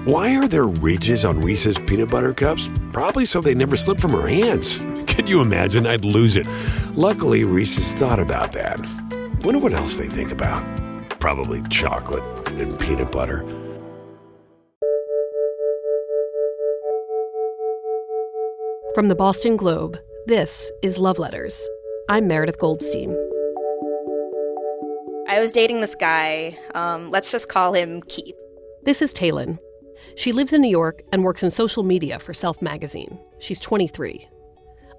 Why are there ridges on Reese's peanut butter cups? Probably so they never slip from her hands. Could you imagine? I'd lose it. Luckily, Reese's thought about that. Wonder what else they think about. Probably chocolate and peanut butter. From the Boston Globe, this is Love Letters. I'm Meredith Goldstein. I was dating this guy. Let's just call him Keith. This is Taylin. She lives in New York and works in social media for Self magazine. She's 23.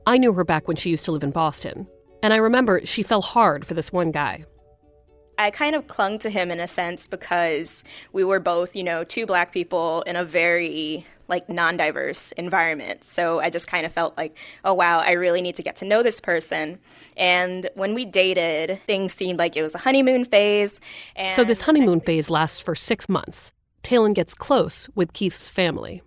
I knew her back when she used to live in Boston, and I remember she fell hard for this one guy. I kind of clung to him in a sense because we were both, two Black people in a very, non-diverse environment. So I just kind of felt like, oh, wow, I really need to get to know this person. And when we dated, things seemed like it was a honeymoon phase. So this honeymoon phase lasts for 6 months. Taylin gets close with Keith's family.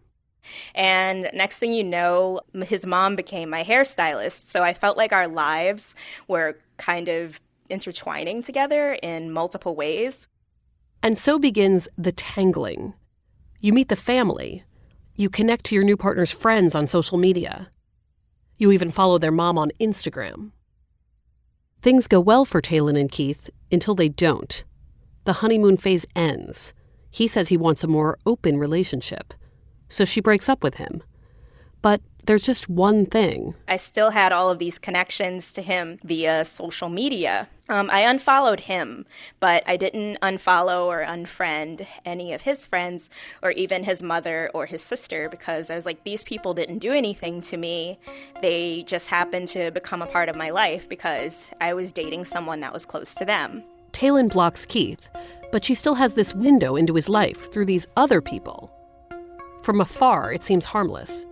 And next thing you know, his mom became my hairstylist. So I felt like our lives were kind of intertwining together in multiple ways. And so begins the tangling. You meet the family. You connect to your new partner's friends on social media. You even follow their mom on Instagram. Things go well for Taylin and Keith until they don't. The honeymoon phase ends. He says he wants a more open relationship, so she breaks up with him. But there's just one thing. I still had all of these connections to him via social media. I unfollowed him, but I didn't unfollow or unfriend any of his friends or even his mother or his sister because I was like, these people didn't do anything to me. They just happened to become a part of my life because I was dating someone that was close to them. Taylin blocks Keith, but she still has this window into his life through these other people. From afar, it seems harmless.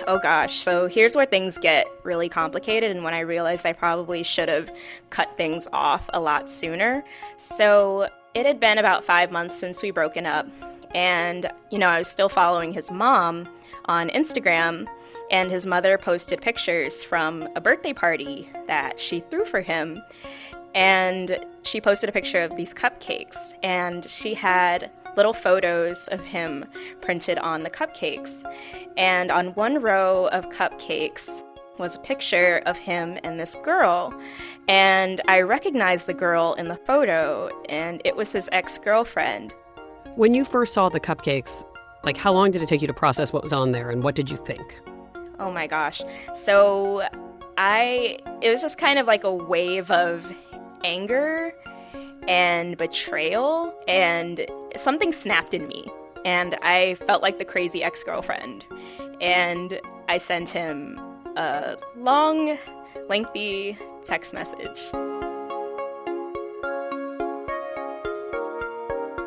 Oh gosh, so here's where things get really complicated and when I realized I probably should have cut things off a lot sooner. So it had been about 5 months since we broken up and, I was still following his mom on Instagram and his mother posted pictures from a birthday party that she threw for him. And she posted a picture of these cupcakes and she had little photos of him printed on the cupcakes. And on one row of cupcakes was a picture of him and this girl. And I recognized the girl in the photo, and it was his ex-girlfriend. When you first saw the cupcakes, how long did it take you to process what was on there, and what did you think? Oh my gosh. So it was just kind of like a wave of anger and betrayal, and something snapped in me. And I felt like the crazy ex-girlfriend. And I sent him a long, lengthy text message.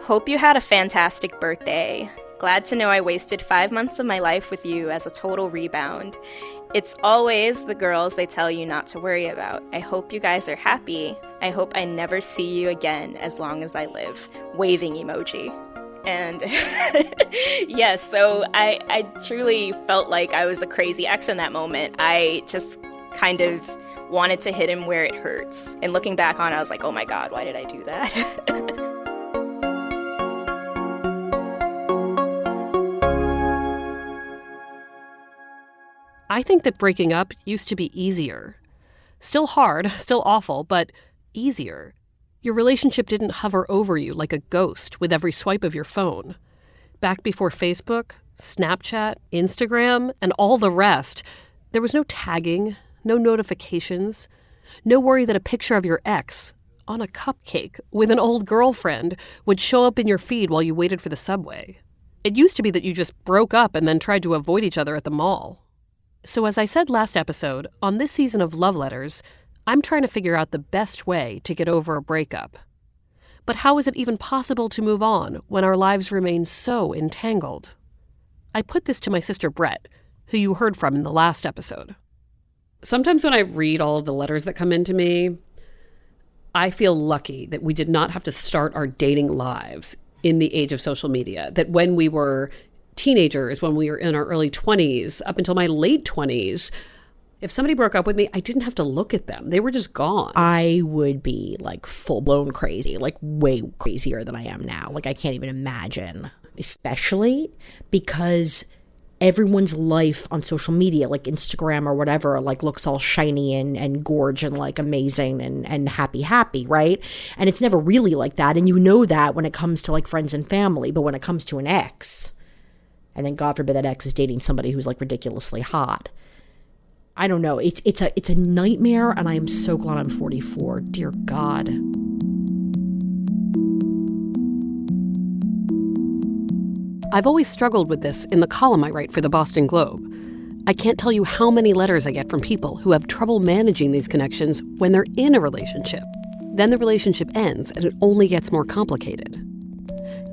Hope you had a fantastic birthday. Glad to know I wasted 5 months of my life with you as a total rebound. It's always the girls they tell you not to worry about. I hope you guys are happy. I hope I never see you again as long as I live. Waving emoji. And yes, so I truly felt like I was a crazy ex in that moment. I just kind of wanted to hit him where it hurts. And looking back on it, I was like, oh my God, why did I do that? I think that breaking up used to be easier. Still hard, still awful, but easier. Your relationship didn't hover over you like a ghost with every swipe of your phone. Back before Facebook, Snapchat, Instagram, and all the rest, there was no tagging, no notifications, no worry that a picture of your ex on a cupcake with an old girlfriend would show up in your feed while you waited for the subway. It used to be that you just broke up and then tried to avoid each other at the mall. So as I said last episode, on this season of Love Letters, I'm trying to figure out the best way to get over a breakup. But how is it even possible to move on when our lives remain so entangled? I put this to my sister Brett, who you heard from in the last episode. Sometimes when I read all of the letters that come into me, I feel lucky that we did not have to start our dating lives in the age of social media, that when we were teenagers, when we were in our early 20s, up until my late 20s, If somebody broke up with me, I didn't have to look at them. They were just gone. I would be like full-blown crazy, like way crazier than I am now. Like I can't even imagine, especially because everyone's life on social media, like Instagram or whatever, like looks all shiny and gorge and like amazing and happy, right? And it's never really like that. And you know that when it comes to like friends and family, but when it comes to an ex, and then God forbid that ex is dating somebody who's like ridiculously hot, I don't know. It's a nightmare, and I am so glad I'm 44. Dear God. I've always struggled with this in the column I write for the Boston Globe. I can't tell you how many letters I get from people who have trouble managing these connections when they're in a relationship. Then the relationship ends, and it only gets more complicated.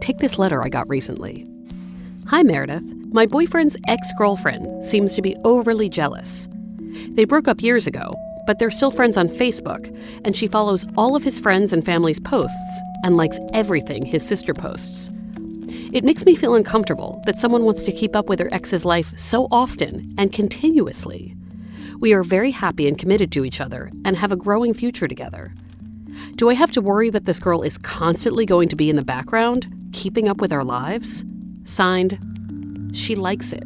Take this letter I got recently. Hi, Meredith. My boyfriend's ex-girlfriend seems to be overly jealous. They broke up years ago, but they're still friends on Facebook, and she follows all of his friends and family's posts and likes everything his sister posts. It makes me feel uncomfortable that someone wants to keep up with their ex's life so often and continuously. We are very happy and committed to each other and have a growing future together. Do I have to worry that this girl is constantly going to be in the background, keeping up with our lives? Signed, She Likes It.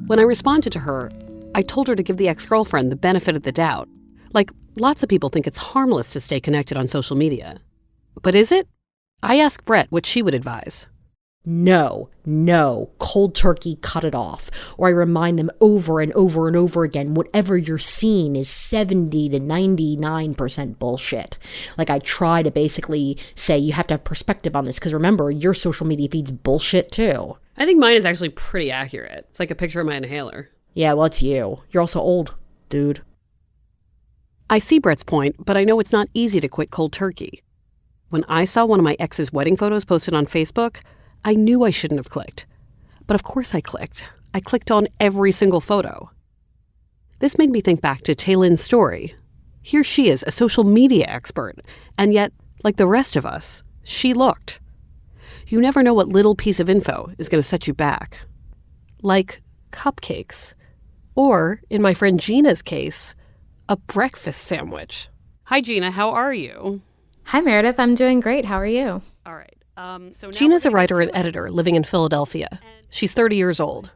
When I responded to her, I told her to give the ex-girlfriend the benefit of the doubt. Like, lots of people think it's harmless to stay connected on social media. But is it? I asked Brett what she would advise. No, cold turkey, cut it off. Or I remind them over and over and over again, whatever you're seeing is 70 to 99% bullshit. Like I try to basically say you have to have perspective on this, because remember, your social media feed's bullshit too. I think mine is actually pretty accurate. It's like a picture of my inhaler. Yeah, well, it's you. You're also old, dude. I see Brett's point, but I know it's not easy to quit cold turkey. When I saw one of my ex's wedding photos posted on Facebook, I knew I shouldn't have clicked. But of course I clicked. I clicked on every single photo. This made me think back to Taylin's story. Here she is, a social media expert, and yet, like the rest of us, she looked. You never know what little piece of info is going to set you back. Like cupcakes. Or, in my friend Gina's case, a breakfast sandwich. Hi, Gina. How are you? Hi, Meredith. I'm doing great. How are you? All right. Gina's a writer and editor living in Philadelphia. She's 30 years old.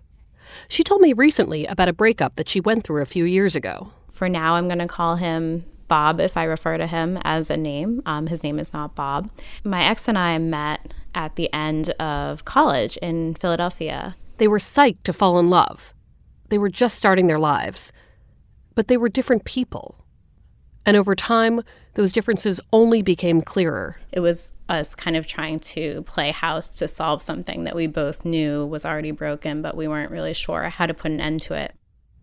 She told me recently about a breakup that she went through a few years ago. For now, I'm going to call him Bob if I refer to him as a name. His name is not Bob. My ex and I met at the end of college in Philadelphia. They were psyched to fall in love. They were just starting their lives. But they were different people. And over time, those differences only became clearer. It was us kind of trying to play house to solve something that we both knew was already broken, but we weren't really sure how to put an end to it.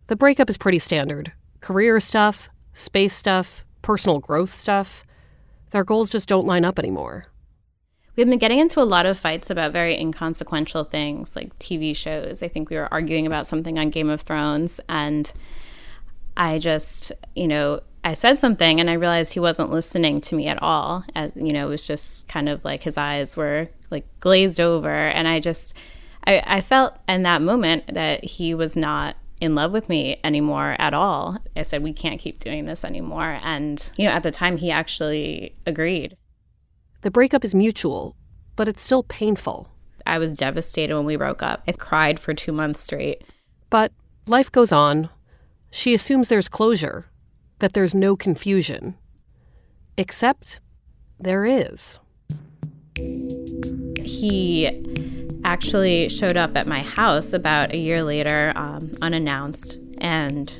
The breakup is pretty standard. Career stuff, space stuff, personal growth stuff. Their goals just don't line up anymore. We've been getting into a lot of fights about very inconsequential things like TV shows. I think we were arguing about something on Game of Thrones, and I just, I said something and I realized he wasn't listening to me at all. It was just kind of like his eyes were like glazed over. And I felt in that moment that he was not in love with me anymore at all. I said, we can't keep doing this anymore. And, at the time he actually agreed. The breakup is mutual, but it's still painful. I was devastated when we broke up. I cried for 2 months straight. But life goes on. She assumes there's closure, that there's no confusion. Except there is. He actually showed up at my house about a year later, unannounced, and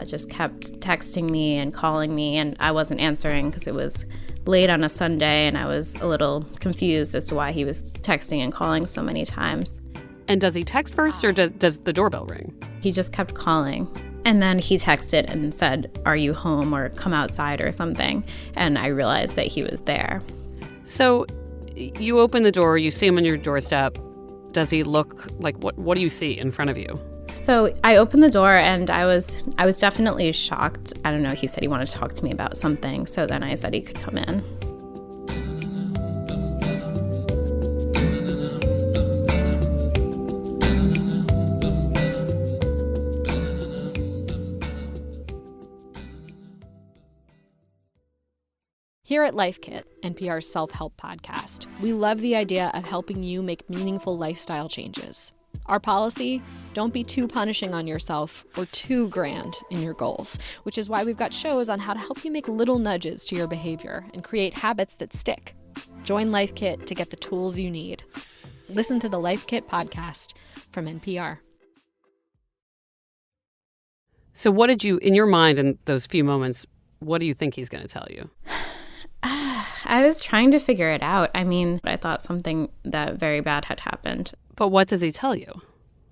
just kept texting me and calling me, and I wasn't answering because it was late on a Sunday, and I was a little confused as to why he was texting and calling so many times. And does he text first, or does the doorbell ring? He just kept calling. And then he texted and said, "Are you home?" or "Come outside" or something. And I realized that he was there. So you open the door, you see him on your doorstep. Does he look like, what do you see in front of you? So I opened the door and I was definitely shocked. I don't know, he said he wanted to talk to me about something. So then I said he could come in. Here at Life Kit, NPR's self-help podcast, we love the idea of helping you make meaningful lifestyle changes. Our policy, don't be too punishing on yourself or too grand in your goals, which is why we've got shows on how to help you make little nudges to your behavior and create habits that stick. Join Life Kit to get the tools you need. Listen to the Life Kit podcast from NPR. So what did you, in your mind in those few moments, what do you think he's going to tell you? I was trying to figure it out. I mean, I thought something that very bad had happened. But what does he tell you?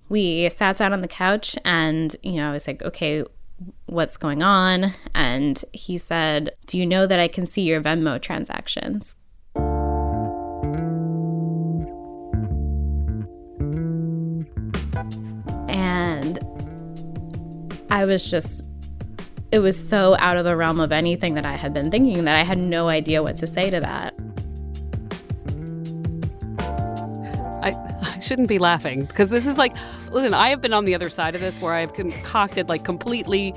We sat down on the couch and, I was like, okay, what's going on? And he said, do you know that I can see your Venmo transactions? And it was so out of the realm of anything that I had been thinking that I had no idea what to say to that. I shouldn't be laughing because this is like, listen, I have been on the other side of this where I've concocted like completely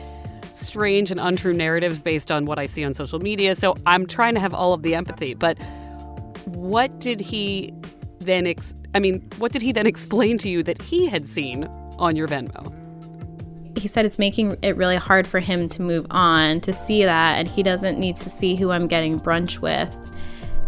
strange and untrue narratives based on what I see on social media. So I'm trying to have all of the empathy. But what did he then explain to you that he had seen on your Venmo? He said it's making it really hard for him to move on, to see that, and he doesn't need to see who I'm getting brunch with.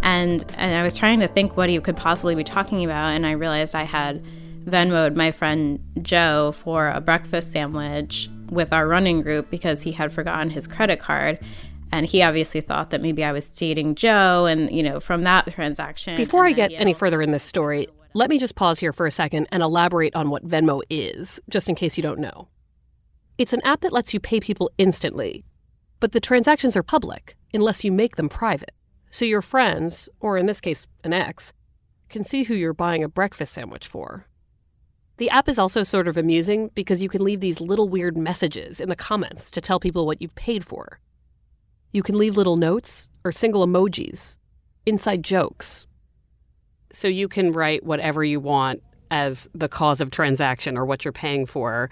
And I was trying to think what he could possibly be talking about, and I realized I had Venmo'd my friend Joe for a breakfast sandwich with our running group because he had forgotten his credit card. And he obviously thought that maybe I was dating Joe, and, from that transaction. Before I get any further in this story, let me just pause here for a second and elaborate on what Venmo is, just in case you don't know. It's an app that lets you pay people instantly, but the transactions are public unless you make them private. So your friends, or in this case, an ex, can see who you're buying a breakfast sandwich for. The app is also sort of amusing because you can leave these little weird messages in the comments to tell people what you've paid for. You can leave little notes or single emojis, inside jokes. So you can write whatever you want as the cause of transaction or what you're paying for,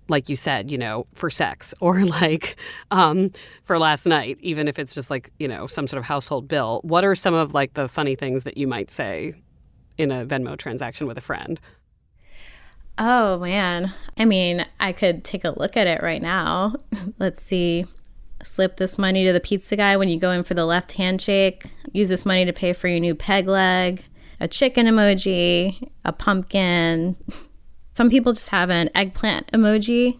like you said, for sex or like for last night, even if it's just like, some sort of household bill. What are some of like the funny things that you might say in a Venmo transaction with a friend? Oh, man. I mean, I could take a look at it right now. Let's see. Slip this money to the pizza guy when you go in for the left handshake. Use this money to pay for your new peg leg. A chicken emoji. A pumpkin. Some people just have an eggplant emoji.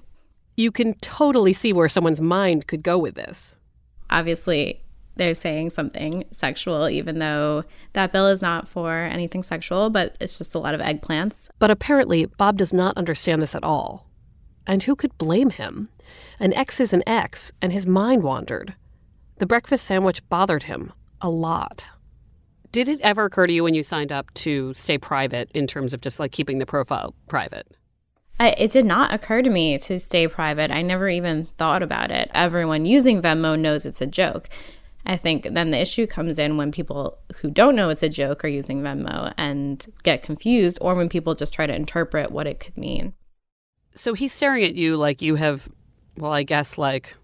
You can totally see where someone's mind could go with this. Obviously, they're saying something sexual, even though that bill is not for anything sexual, but it's just a lot of eggplants. But apparently, Bob does not understand this at all. And who could blame him? An ex is an ex, and his mind wandered. The breakfast sandwich bothered him a lot. Did it ever occur to you when you signed up to stay private in terms of just like keeping the profile private? It did not occur to me to stay private. I never even thought about it. Everyone using Venmo knows it's a joke. I think then the issue comes in when people who don't know it's a joke are using Venmo and get confused, or when people just try to interpret what it could mean. So he's staring at you like you have, well, I guess like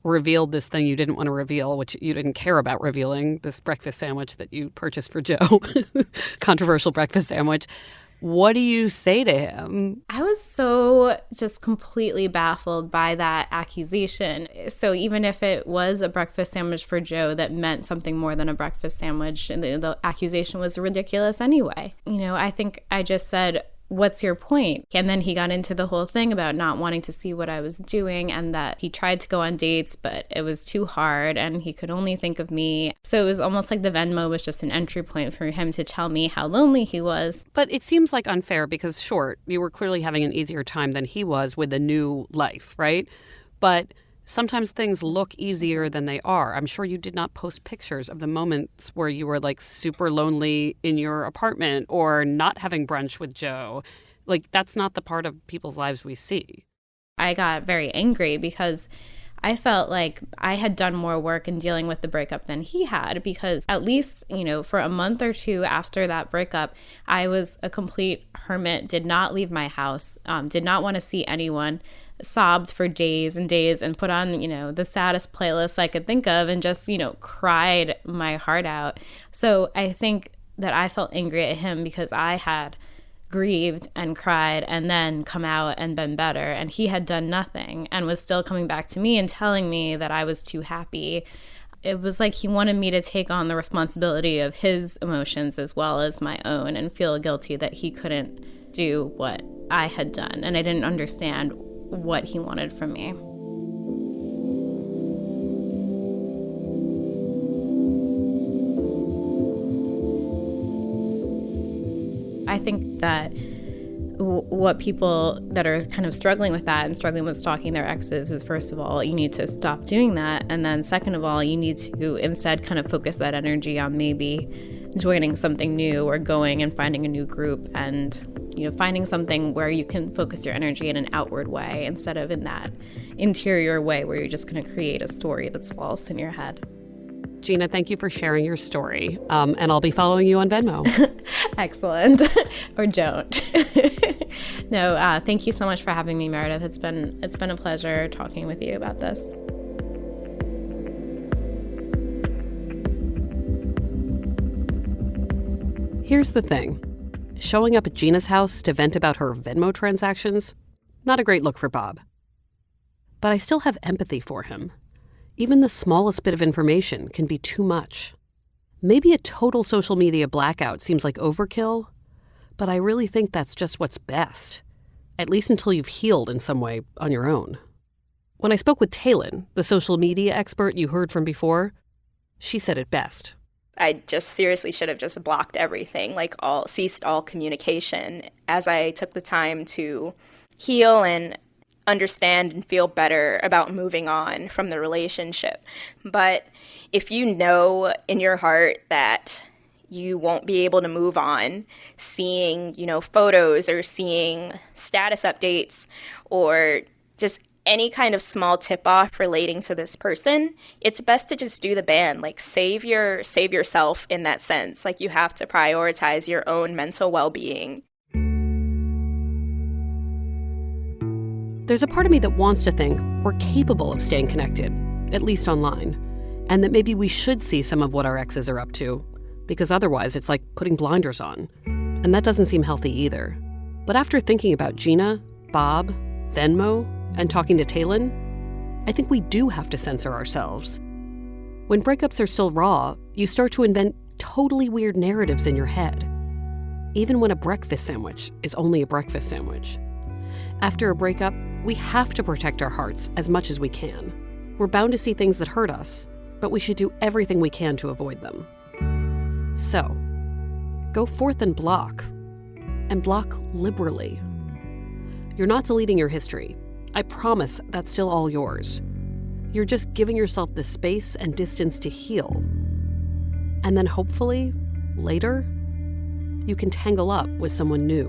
revealed this thing you didn't want to reveal, which you didn't care about revealing, this breakfast sandwich that you purchased for Joe, controversial breakfast sandwich. What do you say to him? I was so just completely baffled by that accusation. So even if it was a breakfast sandwich for Joe that meant something more than a breakfast sandwich, and the accusation was ridiculous anyway. I think I just said, what's your point? And then he got into the whole thing about not wanting to see what I was doing, and that he tried to go on dates, but it was too hard and he could only think of me. So it was almost like the Venmo was just an entry point for him to tell me how lonely he was. But it seems like unfair because, sure, you were clearly having an easier time than he was with a new life, right? But sometimes things look easier than they are. I'm sure you did not post pictures of the moments where you were like super lonely in your apartment or not having brunch with Joe. Like, that's not the part of people's lives we see. I got very angry because I felt like I had done more work in dealing with the breakup than he had, because at least, for a month or two after that breakup, I was a complete hermit, did not leave my house, did not want to see anyone. sobbed for days and days and put on, the saddest playlist I could think of and just, cried my heart out. So I think that I felt angry at him because I had grieved and cried and then come out and been better, and he had done nothing and was still coming back to me and telling me that I was too happy. It was like he wanted me to take on the responsibility of his emotions as well as my own and feel guilty that he couldn't do what I had done, and I didn't understand what he wanted from me. I think that what people that are kind of struggling with that and struggling with stalking their exes is, first of all, you need to stop doing that. And then second of all, you need to instead kind of focus that energy on maybe joining something new or going and finding a new group and, finding something where you can focus your energy in an outward way instead of in that interior way where you're just going to create a story that's false in your head. Gina, thank you for sharing your story. And I'll be following you on Venmo. Excellent. Or don't. No, thank you so much for having me, Meredith. It's been a pleasure talking with you about this. Here's the thing. Showing up at Gina's house to vent about her Venmo transactions, not a great look for Bob. But I still have empathy for him. Even the smallest bit of information can be too much. Maybe a total social media blackout seems like overkill, but I really think that's just what's best, at least until you've healed in some way on your own. When I spoke with Taylin, the social media expert you heard from before, she said it best. I just seriously should have just blocked everything, ceased all communication as I took the time to heal and understand and feel better about moving on from the relationship. But if you know in your heart that you won't be able to move on, seeing, photos or seeing status updates or just any kind of small tip-off relating to this person, it's best to just do the ban. Save yourself in that sense. You have to prioritize your own mental well-being. There's a part of me that wants to think we're capable of staying connected, at least online, and that maybe we should see some of what our exes are up to, because otherwise it's like putting blinders on, and that doesn't seem healthy either. But after thinking about Gina, Bob, Venmo, and talking to Taylin, I think we do have to censor ourselves. When breakups are still raw, you start to invent totally weird narratives in your head, even when a breakfast sandwich is only a breakfast sandwich. After a breakup, we have to protect our hearts as much as we can. We're bound to see things that hurt us, but we should do everything we can to avoid them. So, go forth and block liberally. You're not deleting your history. I promise that's still all yours. You're just giving yourself the space and distance to heal. And then hopefully, later, you can tangle up with someone new.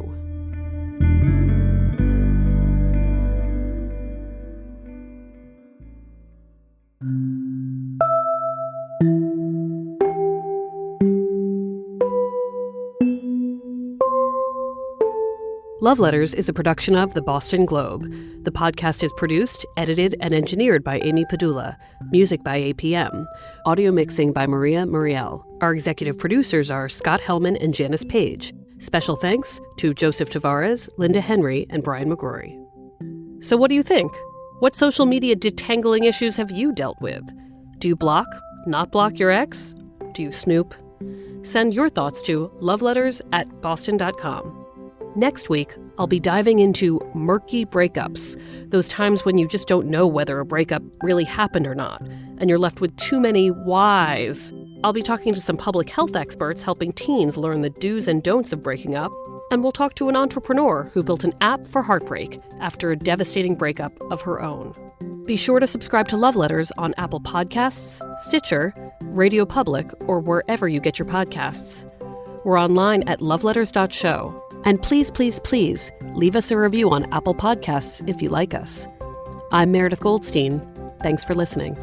Love Letters is a production of The Boston Globe. The podcast is produced, edited, and engineered by Amy Padula. Music by APM. Audio mixing by Maria Muriel. Our executive producers are Scott Hellman and Janice Page. Special thanks to Joseph Tavares, Linda Henry, and Brian McGrory. So what do you think? What social media detangling issues have you dealt with? Do you block, not block your ex? Do you snoop? Send your thoughts to loveletters@boston.com. Next week, I'll be diving into murky breakups, those times when you just don't know whether a breakup really happened or not, and you're left with too many whys. I'll be talking to some public health experts helping teens learn the do's and don'ts of breaking up, and we'll talk to an entrepreneur who built an app for heartbreak after a devastating breakup of her own. Be sure to subscribe to Love Letters on Apple Podcasts, Stitcher, Radio Public, or wherever you get your podcasts. We're online at loveletters.show. And please, please, please leave us a review on Apple Podcasts if you like us. I'm Meredith Goldstein. Thanks for listening.